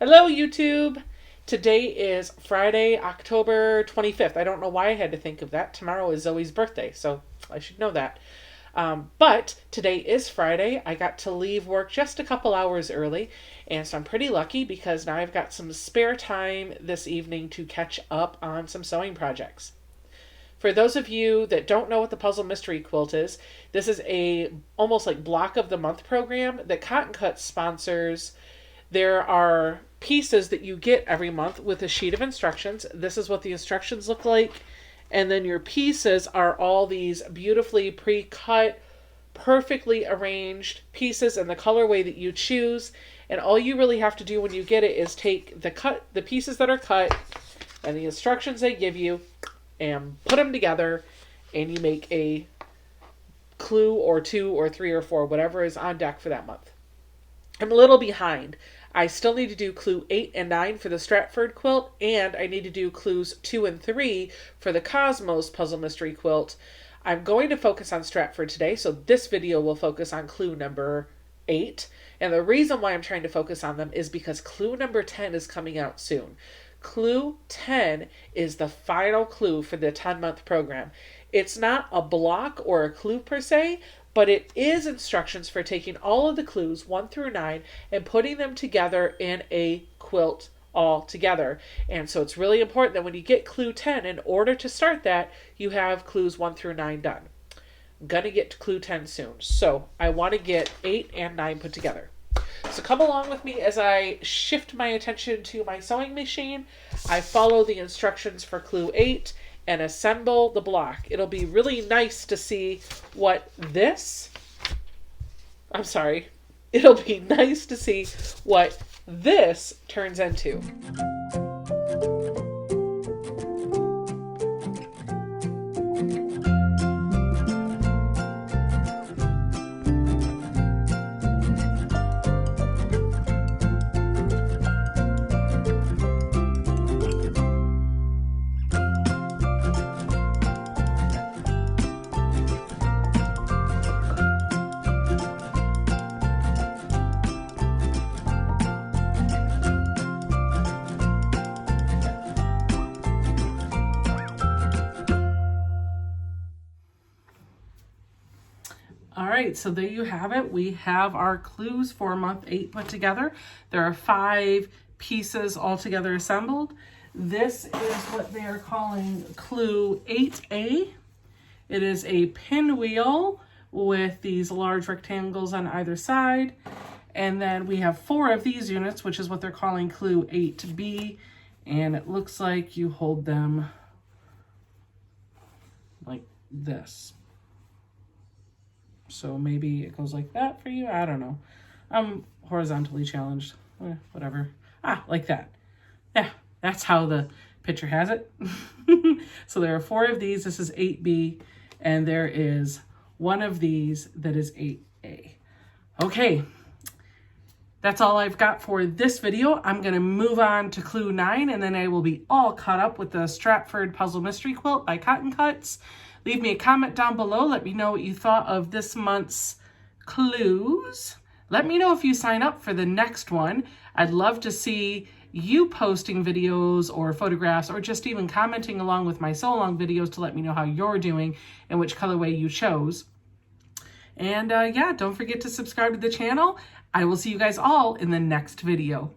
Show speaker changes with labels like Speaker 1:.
Speaker 1: Hello, YouTube. Today is Friday, October 25th. I don't know why I had to think of that. Tomorrow is Zoe's birthday, so I should know that. But today is Friday. I got to leave work just a couple hours early, and so I'm pretty lucky because now I've got some spare time this evening to catch up on some sewing projects. For those of you that don't know what the Puzzle Mystery Quilt is, this is a almost like block of the month program that cottoncuts sponsors. There are pieces that you get every month with a sheet of instructions. This is what the instructions look like. And then your pieces are all these beautifully pre-cut, perfectly arranged pieces in the colorway that you choose. And all you really have to do when you get it is take the pieces that are cut and the instructions they give you and put them together, and you make a clue or two or three or four, whatever is on deck for that month. I'm a little behind. I still need to do clue 8 and 9 for the Startford quilt, and I need to do clues 2 and 3 for the Cosmos Puzzle Mystery Quilt. I'm going to focus on Startford today, so this video will focus on clue number 8. And the reason why I'm trying to focus on them is because clue number 10 is coming out soon. Clue 10 is the final clue for the 10-month program. It's not a block or a clue per se, but it is instructions for taking all of the clues 1 through 9 and putting them together in a quilt all together. And so it's really important that when you get clue 10, in order to start that, you have clues 1 through 9 done. I'm going to get to clue 10 soon. So I want to get 8 and 9 put together. So come along with me as I shift my attention to my sewing machine. I follow the instructions for clue 8 and assemble the block. It'll be really nice to see what it'll be nice to see what this turns into. All right, so there you have it. We have our clues for month 8 put together. There are 5 pieces all together assembled. This is what they are calling clue 8A. It is a pinwheel with these large rectangles on either side. And then we have 4 of these units, which is what they're calling clue 8B. And it looks like you hold them like this. So maybe it goes like that for you. I don't know. I'm horizontally challenged. Whatever. Like that. Yeah, that's how the picture has it. So there are 4 of these. This is 8B. And there is 1 of these that is 8A. Okay. That's all I've got for this video. I'm going to move on to clue 9, and then I will be all caught up with the Startford Puzzle Mystery Quilt by Cottoncuts. Leave me a comment down below. Let me know what you thought of this month's clues. Let me know if you sign up for the next one. I'd love to see you posting videos or photographs or just even commenting along with my sew along videos to let me know how you're doing and which colorway you chose. And yeah, don't forget to subscribe to the channel. I will see you guys all in the next video.